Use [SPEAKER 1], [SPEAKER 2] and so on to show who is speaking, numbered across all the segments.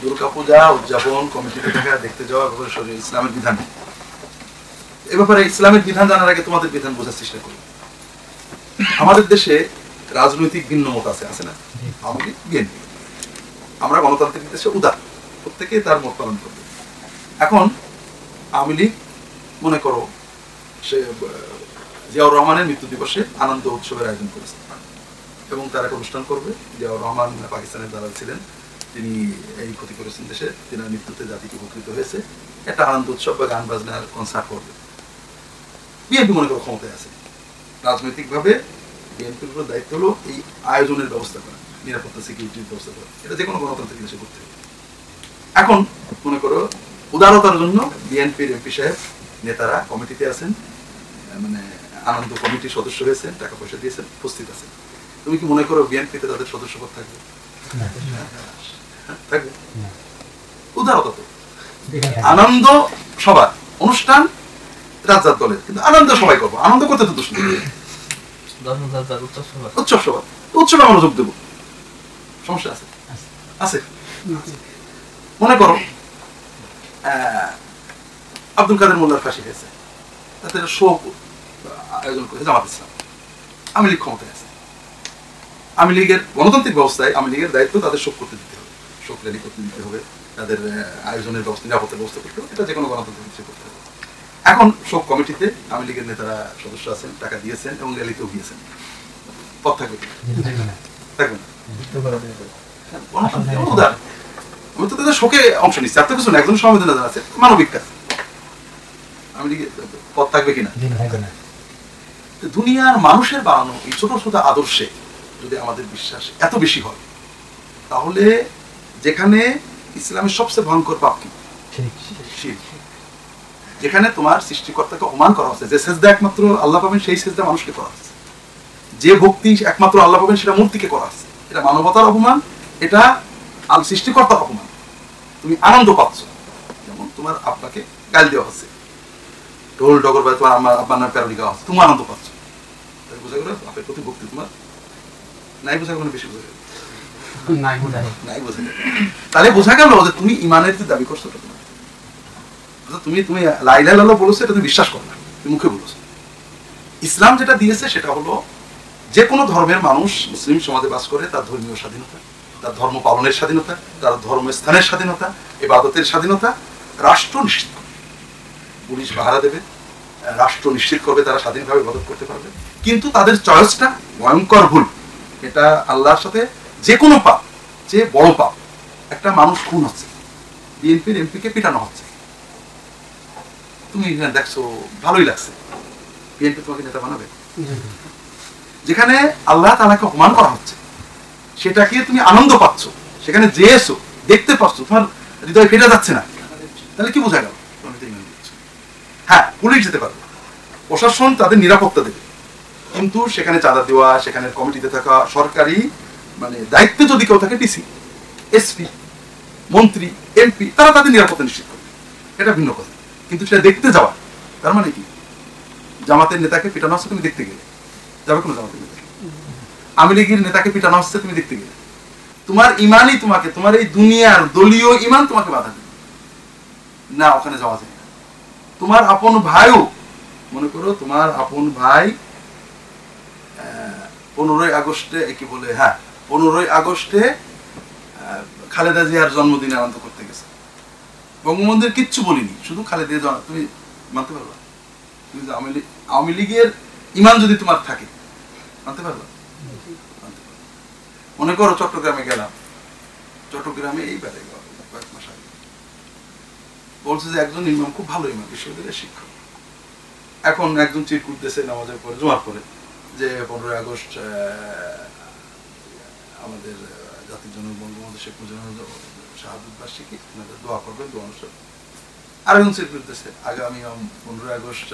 [SPEAKER 1] দুর্গাপূজা উদযাপন কমিটিতে থেকে দেখতে যাওয়া ইসলামের বিধান। এ ব্যাপারে ইসলামের বিধান জানার আগে তোমাদের বিধান বোঝার চেষ্টা করি। আমাদের দেশে রাজনৈতিক ভিন্ন মত আছে না? আওয়ামী লীগ, বিএনপি। আমরা গণতান্ত্রিক দেশে উদার, প্রত্যেকে তার মত পালন করবে। এখন আওয়ামী লীগ মনে করো সে জিয়াউর রহমানের মৃত্যু দিবসে আনন্দ উৎসবের আয়োজন করেছে এবং তার একটা অনুষ্ঠান করবে। জিয়াউর রহমান পাকিস্তানের দালাল ছিলেন, তিনি এই ক্ষতি করেছেন দেশে, তিনি মৃত্যুতে জাতিকে উপকৃত হয়েছে, একটা আনন্দ উৎসব বা গান বাজনার কনসার্ট করবে। বিএনপি মনে করো ক্ষমতায় আছে, রাজনৈতিকভাবে বিএনপির উপর দায়িত্ব হলো এই আয়োজনের ব্যবস্থা করা, নিরাপত্তা সিকিউরিটির ব্যবস্থা করা। এটা যে কোনো গণতান্ত্রিক দেশে করতে হবে। এখন মনে করো উদারতার জন্য বিএনপির এমপি সাহেব নেতারা কমিটিতে আছেন, মানে আনন্দ কমিটির সদস্য হয়েছেন, টাকা পয়সা দিয়েছেন, উপস্থিত আছেন। তুমি কি মনে করো বিএনপিতে তাদের সদস্যপদ থাকবে? থাকবে? উদারতা তো আনন্দ সবার অনুষ্ঠান রাজ্জার দলের, কিন্তু আনন্দ সবাই করবো, আনন্দ করতে তো দোষ নেই। উৎসব সভা, উৎসবে আমরা যোগ দেবো, সমস্যা আছে? আছে। মনে করো আব্দুল কাদের মোল্লার ফাঁসি হয়েছে, তাদের শোক আয়োজন করেছে জামাত ইসলাম, আওয়ামী লীগ ক্ষমতায় আছে। আওয়ামী লীগের গণতান্ত্রিক ব্যবস্থায় আওয়ামী লীগের দায়িত্ব তাদের শোক করতে দিতে হবে, শোক র্যালি করতে দিতে হবে, তাদের আয়োজনের ব্যবস্থা, নিরাপত্তার ব্যবস্থা করতে হবে। এটা যে কোনো গণতান্ত্রিক দেশে করতে হবে। এখন শোক কমিটিতে আওয়ামী লীগের নেতারা সদস্য আছেন, টাকা দিয়েছেন এবং র্যালিতেও গিয়েছেন, পদ থাকবে থাকবে না? আমি তো তাদের শোকে অংশ নিচ্ছি, আর তো কিছু না, একজন সংবেদনা জানাচ্ছে, মানবিক কাজ। আওয়ামী লীগের পদ থাকবে কিনা? দুনিয়ার মানুষের বানানো এই ছোট ছোট আদর্শে যদি আমাদের বিশ্বাস এত বেশি হয়, তাহলে যেখানে ইসলামের সবচেয়ে ভয়ঙ্কর পাপ কি? শিরক। যেখানে তোমার সৃষ্টিকর্তাকে অপমান করা হচ্ছে, যে সেজদা একমাত্র আল্লাহ পাবেন সেই সেজদা মানুষকে করা হচ্ছে, যে ভক্তি একমাত্র আল্লাহ পাবেন সেটা মূর্তিকে করা হচ্ছে। এটা মানবতার অপমান, এটা সৃষ্টিকর্তার অপমান। তুমি আনন্দ পাচ্ছ, যেমন তোমার আব্বাকে গাল দেওয়া হচ্ছে, ঢোল ডগর বা তোমার আব্বার নামে প্যারোডি গাওয়া হচ্ছে, তুমি আনন্দ পাচ্ছ। বোঝা গেল বাপের প্রতি ভক্তি তোমার নাই, বোঝা গেল বেশি বোঝা গেল নাই বোঝা গেল। তাহলে বোঝা গেল যে তুমি ইমানের যে দাবি করছো তুমি তুমি লা ইলাহা ইল্লাল্লাহ বলেছো, এটা তুমি বিশ্বাস করো না, তুমি মুখে বলেছো। ইসলাম যেটা দিয়েছে সেটা হলো যে কোনো ধর্মের মানুষ মুসলিম সমাজে বাস করে তার ধর্মীয় স্বাধীনতা, তার ধর্ম পালনের স্বাধীনতা, তার ধর্মস্থানের স্বাধীনতা, ইবাদতের স্বাধীনতা রাষ্ট্র নিশ্চিত করবে। পুলিশ পাহারা দেবে, রাষ্ট্র নিশ্চিত করবে তারা স্বাধীনভাবে ইবাদত করতে পারবে। কিন্তু তাদের চয়েসটা ভয়ঙ্কর ভুল। এটা আল্লাহর সাথে যে কোনো পাপ, যে বড় পাপ। একটা মানুষ খুন হচ্ছে, বিএনপির এমপিকে পিটানো হচ্ছে, তুমি দেখছো ভালোই লাগছে, বিএনপি তোমাকে নেতা বানাবে? যেখানে আল্লাহ তাআলাকে অপমান করা হচ্ছে সেটাকে তুমি আনন্দ পাচ্ছ, সেখানে যেয়েছো দেখতে পাচ্ছ, তোমার হৃদয় ফেটে যাচ্ছে না, তাহলে কি বোঝা গেল? হ্যাঁ, পুলিশ যেতে পারবে, প্রশাসন তাদের নিরাপত্তা দেবে, কিন্তু সেখানে চাঁদা দেওয়া, সেখানে কমিটিতে থাকা সরকারি মানে দায়িত্বে যদি কেউ থাকে, ডিসি, এসপি, মন্ত্রী, এমপি, তারা তাদের নিরাপত্তা নিশ্চিত করবে, এটা ভিন্ন কথা। কিন্তু সেটা দেখতে যাওয়া, তার মানে কি? জামাতের নেতাকে পিটানো হচ্ছে, তুমি দেখতে গেলে যাবে কোনো জামাতের নেতাকে? আওয়ামী লীগের নেতাকে পিটানো হচ্ছে, তুমি দেখতে গেলে? তোমার ইমানই তোমাকে, তোমার এই দুনিয়ার দলীয় ইমান তোমাকে বাধা দেবে না, ওখানে যাওয়া যায় না। তোমার আপন ভাইও, মনে করো তোমার আপন ভাই 15ই আগস্টে কি বলে, হ্যাঁ 15ই আগস্টে খালেদা জিয়ার জন্মদিনে আনন্দ করতে গেছে, বঙ্গবন্ধুর কিচ্ছু বলিনি, শুধু খালেদা জিয়া, তুমি মানতে পারবা? তুমি আওয়ামী লীগের ইমান যদি তোমার থাকে, মানতে পারবা? মনে করো চট্টগ্রামে গেলাম, চট্টগ্রামে এই বেড়ে কয়েক মাস আগে বলছে যে একজন ইমাম, খুব ভালো ইমাম, বিশ্ববিদ্যালয়ের শিক্ষক, এখন একজন চিট করতেছে নামাজের পরে, জোয়ার পরে, যে 15ই আগস্ট আমাদের জাতির জনক বঙ্গবন্ধু শেখ মুজিবুর শাহাদত বার্ষিকী, দোয়া করবেন, দোয়া অনুষ্ঠান। আরেকজন চিট করতেছে আগামী 15ই আগস্ট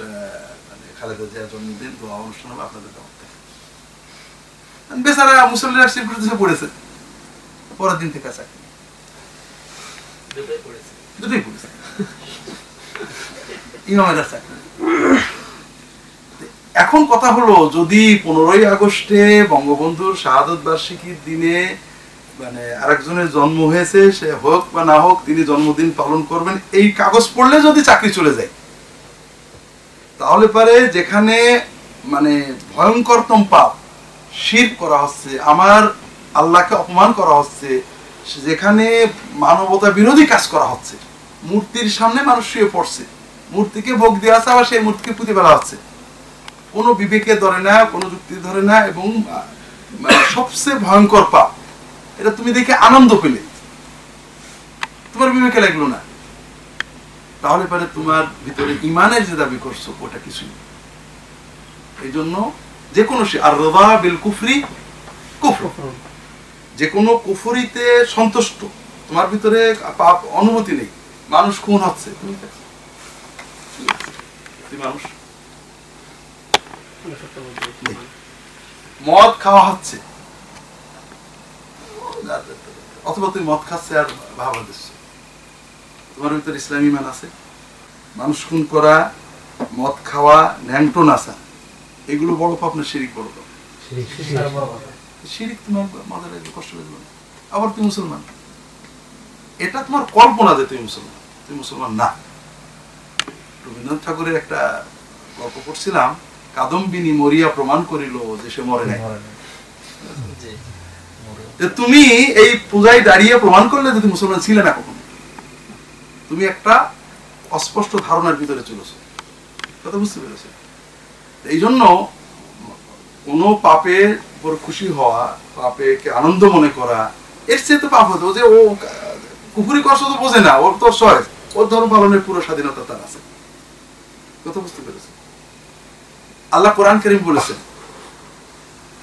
[SPEAKER 1] মানে খালেদা জিয়ার জন্মদিন, দোয়া অনুষ্ঠান হবে, আপনাদের দাওয়াত। বেচারা মুসল্লিরা চিট করতেছে, পড়েছে, পরের দিন থেকে চাকরি, দুটোই পড়েছে, ইমামের চাকরি। এখন কথা হলো, যদি 15ই আগস্টে বঙ্গবন্ধুর শাহাদত বার্ষিকীর দিনে মানে আরেকজনের জন্ম হয়েছে, সে হোক বা না হোক তিনি জন্মদিন পালন করবেন, এই কাগজ পড়লে যদি চাকরি চলে যায়, তাহলে পারে যেখানে মানে ভয়ঙ্করতম পাপ শিরক করা হচ্ছে, আমার আল্লাহকে অপমান করা হচ্ছে, যেখানে মানবতা বিরোধী কাজ করা হচ্ছে, মূর্তির সামনে মানুষ শুয়ে পড়ছে, মূর্তিকে ভোগ দেওয়া আছে, আবার সেই মূর্তিকে পুঁতে ফেলা হচ্ছে, কোনো বিবেকে ধরে না, কোনো যুক্তি ধরে না, এবং মানে সবচেয়ে ভয়ঙ্কর পাপ। এটা তুমি দেখে আনন্দ পেলে, তোমার বিবেকে লাগলো না, তাহলে পরে তোমার ভিতরে ইমানের যে দাবি করছো ওটা কিছুই। এই জন্য যে কোনো আর রাদা বিল কুফরি কুফর, যে কোনো কুফরিতে সন্তুষ্ট, তোমার ভিতরে পাপ অনুমতি নেই, মানুষ খুন হচ্ছে, তুমি মানুষ, মদ খাওয়া হচ্ছে, অথবা তুমি মদ খাচ্ছে আর ভাবা দিচ্ছ, তোমার ভিতরে ইসলামী মান আছে? মানুষ খুন করা, মদ খাওয়া, ন্যাংটো নাচা, এগুলো বড় পাপ না শিরিক বড় পাপ? শিরিক তোমার মজা লাগবে, কষ্ট লাগবে না, আবার তুমি মুসলমান, এটা তোমার কল্পনা যে তুমি মুসলমান, তুমি মুসলমান না। রবীন্দ্রনাথ ঠাকুরের একটা গল্প পড়ছিলাম, কাদম্বিনী মরিয়া প্রমাণ করিল যে সে মরে নাই। তুমি এই পূজায় দাঁড়িয়ে প্রমাণ করলে যে তুমি মুসলমান ছিলে না কখনো, তুমি একটা অস্পষ্ট ধারণার ভিতরে চলেছো, কথা বুঝতে পেরেছো? এই জন্য কোন পাপের উপর খুশি হওয়া, পাপেকে আনন্দ মনে করা, এর চেয়ে তো পাপ হতো যে ও কুফরি কষ্ট তো বোঝে না, ওর তো সহজ, ওর ধর্ম পালনের পুরো স্বাধীনতা তার আছে, কথা বুঝতে পেরেছো? আল্লাহ কোরআন কারীম বলেছেন,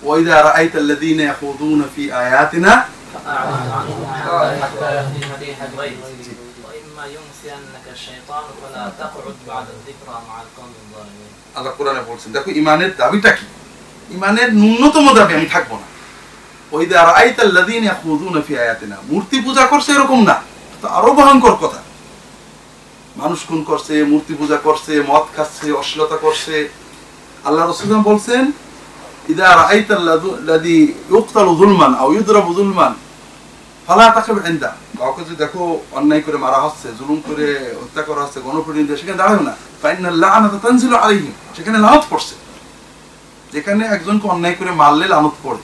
[SPEAKER 1] ওয়াইদা রাআইতাল্লাযীনা ইয়াখুযুনা ফি আয়াতিনা আল্লাহ কোরআনে বলছেন, দেখো ইমানের দাবিটা কি, ইমানের ন্যূনতম দাবি আমি থাকবো না। ওয়াইদা রাআইতাল্লাযীনা ইয়াখুযুনা ফি আয়াতিনা, মূর্তি পূজা করছে এরকম না, তো আরো ভয়ঙ্কর কথা, মানুষ খুন করছে, মূর্তি পূজা করছে, মদ খাচ্ছে, অশ্লীলতা করছে। আল্লাহ রাসূল বলছেন, ইদা রাআইতাল্লাযী ইউকতালু যুলমান আও ইউদরাবু যুলমান ফালা তাকিব ইনদা, কাউকে যদি দেখো অন্যায় করে মারা হচ্ছে, জুলুম করে হত্যা করা হচ্ছে, গণপিটুনি দিয়ে, সেখানে দাঁড়াও না, ফাইনাল লাআনাতু তানজিলু আলাইহিম, সেখানে লানত পড়ছে। যেখানে একজনকে অন্যায় করে মারলে লানত পড়ে,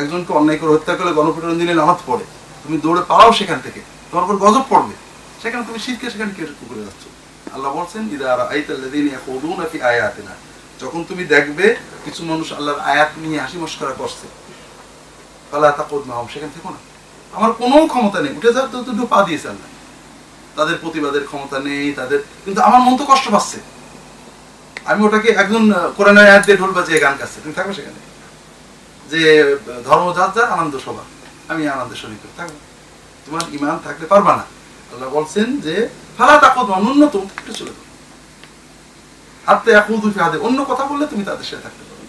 [SPEAKER 1] একজনকে অন্যায় করে হত্যা করলে, গণপিটুনি দিলে লানত পড়ে, তুমি দৌড়ে পালাও সেখান থেকে, তোমার উপর গজব পড়বে, সেখানে তুমি শিরকে সেখানে কে করে যাচ্ছ। আল্লাহ বলছেন, ইদা রাআইতাল্লাযীনা ইয়াখুযুনা ফি আয়াতিনা, যখন তুমি দেখবে কিছু মানুষ আল্লাহর আয়াত নিয়ে হাসি মশকরা করছে, ফালা তাকুদ মাহুম, সেখান থেকে না, আমার কোনো ক্ষমতা নেই, উঠে যাওয়ার তো দুটো পা দিয়েছে আল্লাহ, তাদের প্রতিবাদের ক্ষমতা নেই তাদের, কিন্তু আমার মন তো কষ্ট পাচ্ছে, আমি ওটাকে একজন কোরআনের আয়াত দিয়ে ঢোল বাজিয়ে গান গাচ্ছে, তুমি থাকবে সেখানে? যে ধর্ম যার যার, আনন্দ সবার, আমি আনন্দের শরীর থাকবো, তোমার ইমান থাকলে পারবা না। আল্লাহ বলছেন যে ফালা তাকুদ মাহুম, ন্যূনতম একটু চলে যাও, হাতে ইয়াকুযু ফি হাদিস, অন্য কথা বললে তুমি তাদের সাথে থাকতে পারো।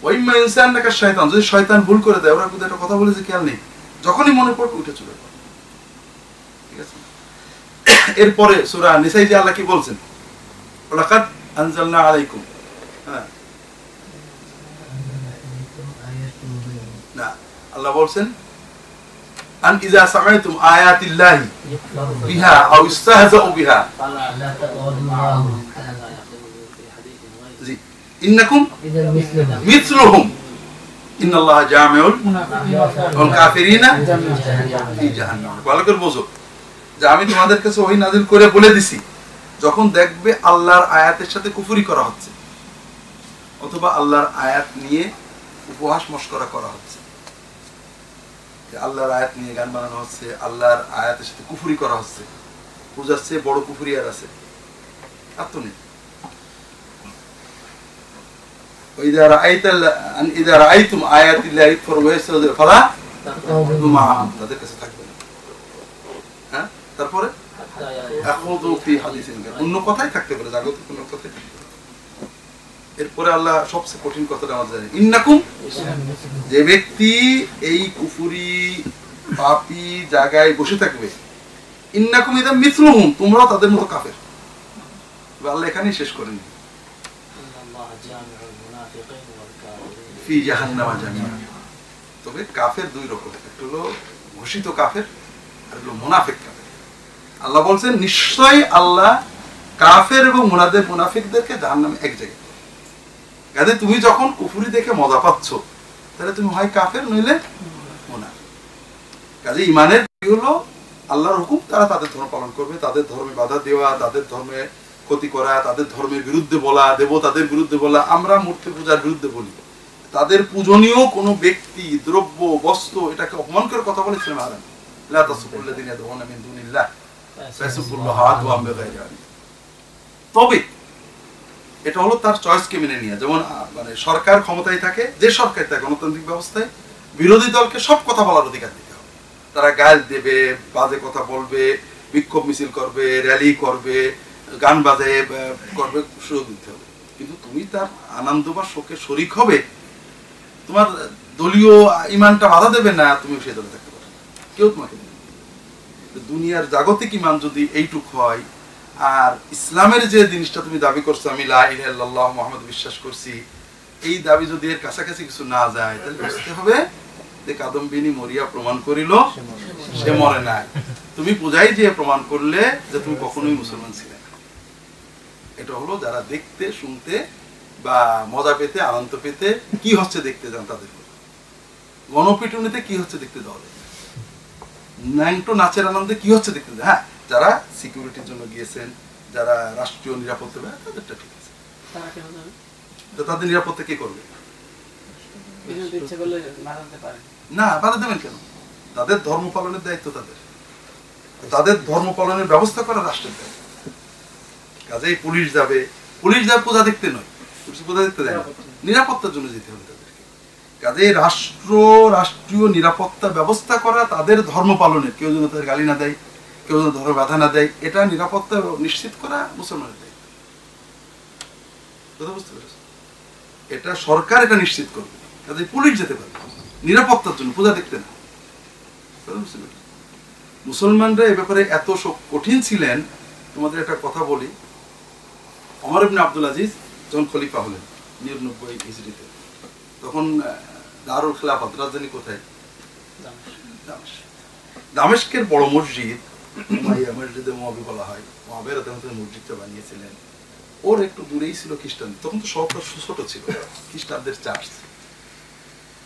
[SPEAKER 1] ওয়াইম্মা ইনসানাকা শাইতান, যদি শয়তান ভুল করে দেয়, ওরা কিন্তু একটা কথা বলে যে খেয়াল নেই, যখনই মনে পড়বে উঠে চলে যাবে, ঠিক আছে? এরপরে সূরা নিসাই যে আল্লাহ কি বলছেন, ওয়ালাকাদ আনজালনা আলাইকুম, হ্যাঁ না, আল্লাহ বলছেন আন ইযা সামাইতুম আয়াতিল্লাহি বিহা আও ইস্তাহজাউ বিহা জি ইন্নাকুম মিথলুহুম ইন্নাল্লাহা জামিউল কাফিরিনা ফি জাহান্নাম। ভালো করে বোঝো যে আমি তোমাদের কাছে ওহী নাযিল করে বলে দিছি, যখন দেখবে আল্লাহর আয়াতের সাথে কুফরি করা হচ্ছে, অথবা আল্লাহর আয়াত নিয়ে উপহাস মশকরা করা হচ্ছে, আল্লাহর আয়াত নিয়ে গান বানানো হচ্ছে, আল্লাহর আয়াতের সাথে কুফরি করা হচ্ছে, পূজার চেয়ে বড় কুফরি আর আছে? আর তো নেই। ইযা রাআইতুম আয়াতিল্লাহি ফারওয়াইসাদু ফালা তাকুদু মাআহুম, তাদের কাছে থাকবে না। হ্যাঁ, তারপরে আখুযু ফি হাদিসিন, অন্য কথাই থাকতে পারে, জাগতিক কোনো কথাই থাকতে পারে। এরপরে আল্লাহ সবচেয়ে কঠিন কথাটা আমাদের জানেন, ইন্নাকুম, যে ব্যক্তি এই কুফরি পাপী জায়গায় বসে থাকবে, ইন্নাকুম ইযা মিথলুহুম, তোমরা তাদের মতো কাফের। আল্লাহ এখানেই শেষ করেননি, ফি জাহান্নামা জামিআ, তবে কাফের দুই রকম, একটা হলো ঘোষিত কাফের আর হলো মুনাফিক কাফের। আল্লাহ বলছেন নিশ্চয়ই আল্লাহ কাফের এবং মুনাফিকদেরকে জাহান্নামে এক জায়গায়। কাজে তুমি যখন কুফরি দেখে মজা পাচ্ছ তাহলে তুমি হয় কাফের নইলে মুনাফিক। কাজে ইমানের হলো আল্লাহর হুকুম, তারা তাদের ধর্ম পালন করবে, তাদের ধর্মে বাধা দেওয়া, তাদের ধর্মে ক্ষতি করা, তাদের ধর্মের বিরুদ্ধে বলা, দেবতাদের বিরুদ্ধে বলা। আমরা মূর্তি পূজার বিরুদ্ধে বলি, তাদের পূজনীয় কোনো ব্যক্তি, দ্রব্য, বস্ত্র এটাকে অপমান করে কথা বলেছিলেন হারাম। লা তাসুবুল্লাযিনা ইয়াদউনা মিন দুনিল্লাহ ফায়াসুবুল্লাহা আদওয়াম বিগাইরি ইলম। তবে এটা হলো তার চয়েসকে মেনে নিয়ে, যেমন মানে সরকার ক্ষমতায় থাকে, যে সরকার থাকে গণতান্ত্রিক ব্যবস্থায় বিরোধী দলকে সব কথা বলার অধিকার দিতে হবে। তারা গাল দেবে, বাজে কথা বলবে, বিক্ষোভ মিছিল করবে, র্যালি করবে, গান বাজে করবে, সুযোগ দিতে হবে। কিন্তু তুমি তার আনন্দ বা শোকে শরিক হবে, তোমার দলীয় ইমানটা বাধা দেবে না, তুমি সেই দলে থাকতে পারবে, কেউ তোমাকে দেবে। দুনিয়ার জাগতিক ইমান যদি এইটুক হয়, আর ইসলামের যে জিনিসটা তুমি দাবি করছো, আমি লা ইলাহা ইল্লাল্লাহ মুহাম্মদ বিশ্বাস করছি, এই দাবি যদি এর কাছাকাছি কিছু না যায়, তাহলে বুঝতে হবে যে কাদম্বিনী মরিয়া প্রমাণ করিল সে মরে নাই। তুমি পূজাই দিয়ে প্রমাণ করলে যে তুমি কখনোই মুসলমান ছিলে না। এটা হলো যারা দেখতে, শুনতে বা মজা পেতে, আনন্দ পেতে কি হচ্ছে দেখতে যান তাদের। গণপিটুনিতে কি হচ্ছে দেখতে যাওয়া যায়, ন্যাংটো নাচের আনন্দে কি হচ্ছে দেখতে যায়। হ্যাঁ, যারা সিকিউরিটির জন্য গিয়েছেন, যারা রাষ্ট্রীয় নিরাপত্তা, তাদেরটা ঠিক আছে, তাদের নিরাপত্তা কে করবে? না, বাধা দেবেন কেন? তাদের ধর্ম পালনের দায়িত্ব তাদের ধর্ম পালনের ব্যবস্থা করা রাষ্ট্রের দায়িত্ব। কাজেই পুলিশ যাবে পূজা দেখতে নয়, পুলিশ পূজা দেখতে যায় না, নিরাপত্তার জন্য যেতে হবে তাদেরকে। কাজেই রাষ্ট্রীয় নিরাপত্তা ব্যবস্থা করা তাদের ধর্ম পালনের, কেউ যেন তাদের গালি না দেয়, কেউ যেন ধর্ম বাধা না দেয়, এটা নিরাপত্তা নিশ্চিত করা মুসলমানের দায়িত্ব। কথা বুঝতে পেরেছ? এটা সরকার এটা নিশ্চিত করবে। কাজে পুলিশ যেতে পারবে নিরাপত্তার জন্য, পূজা দেখতে না। মুসলমানরা এ ব্যাপারে এত কঠিন ছিলেন। তোমাদের একটা কথা বলি, ওমর ইবনে আব্দুল আজিজ যখন খলিফা হলেন 99 হিজরিতে, তখন দারুল খেলাফত রাজধানী কোথায়? দামেস্কের বড় মসজিদ, উমাইয়া মসজিদে উমাবি বলা হয়, উমাইয়া রাদিয়াল্লাহু আনহু মসজিদটা বানিয়েছিলেন। ওর একটু দূরেই ছিল খ্রিস্টান, তখন তো শহরটা ছোট ছিল, খ্রিস্টানদের চার্চ।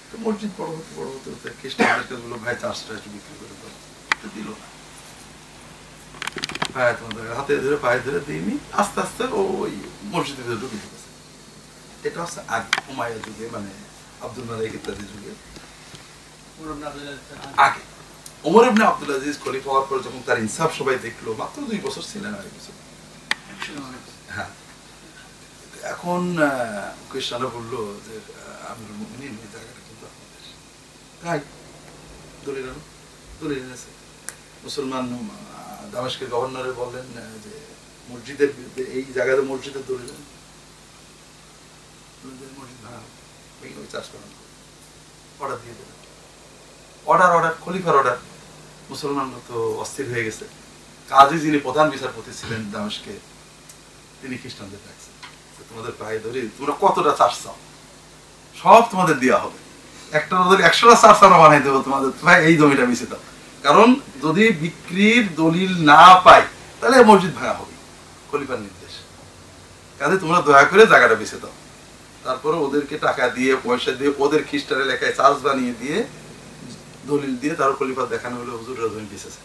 [SPEAKER 1] তো মসজিদ বড় হতে খ্রিস্টানদের কাছে বললো, ভাই চার্চটা একটু বিক্রি করে দাও, দিল না। ভাই তোমাদের হাতে ধরে পায়ে ধরে দিইনি, আস্তে আস্তে ওই মসজিদের ভিতরে ঢুকে গেছে। এটা হচ্ছে উমাইয়া যুগে, মানে আব্দুল মালিক ইত্যাদি যুগে আগে। ওমর ইবনে আব্দুল আজিজ খলিফা হওয়ার পর যখন তার ইনসাফ সবাই দেখলো, মাত্র 2 বছর ছিলেন, আর বছর। হ্যাঁ, এখন খ্রিস্টানরা বললো যে আমিরুল মুমিনিন এই জায়গাটা কিন্তু আপনাদের, তাই দলিল এনেছে। মুসলমান দামেস্কের গভর্নরে বললেন যে মসজিদের বিরুদ্ধে, এই জায়গাতে মসজিদের দলিল মসজিদ ভাঙা, চাষ করানো, অর্ডার দিয়ে দেবেন। অর্ডার খলিফার অর্ডার। মুসলমানরা তো অস্থির হয়ে গেছে। কাজী যিনি প্রধান বিচারপতি ছিলেন দামেস্কে, তিনি খ্রিস্টানদের ডাকছেন, তোমাদের পায়ে ধরে তোমরা কতটা চার্চ চাও, সব তোমাদের দেওয়া হবে, একটা 100টা চার্চ আমরা বানাই দেবো তোমাদের, ভাই এই জমিটা বেঁচে দাও। কারণ যদি বিক্রির দলিল না পাই তাহলে মসজিদ ভাঙা হবে, খলিফার নির্দেশ। কাজে তোমরা দয়া করে জায়গাটা বেঁচে দাও। তারপরে ওদেরকে টাকা দিয়ে, পয়সা দিয়ে, ওদের খ্রিস্টান এলাকায় চার্চ বানিয়ে দিয়ে, দলিল দিয়ে, তার খলিফা দেখানো হলো হুজুররা জমি বেঁচেছে।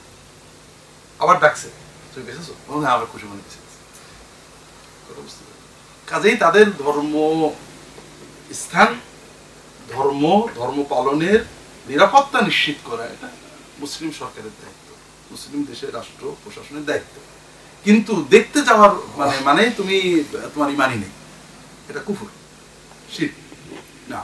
[SPEAKER 1] আবার ডাকছে, তুমি বেঁচেছো? হ্যাঁ, আবার খুশি মনে বেঁচে। কাজেই তাদের ধর্ম স্থান, ধর্ম পালনের নিরাপত্তা নিশ্চিত করা এটা মুসলিম সরকারের দায়িত্ব, মুসলিম দেশের রাষ্ট্র প্রশাসনের দায়িত্ব। কিন্তু দেখতে যাওয়ার মানে তুমি তোমার ইমানই নেই, এটা কুফর, শিরক না।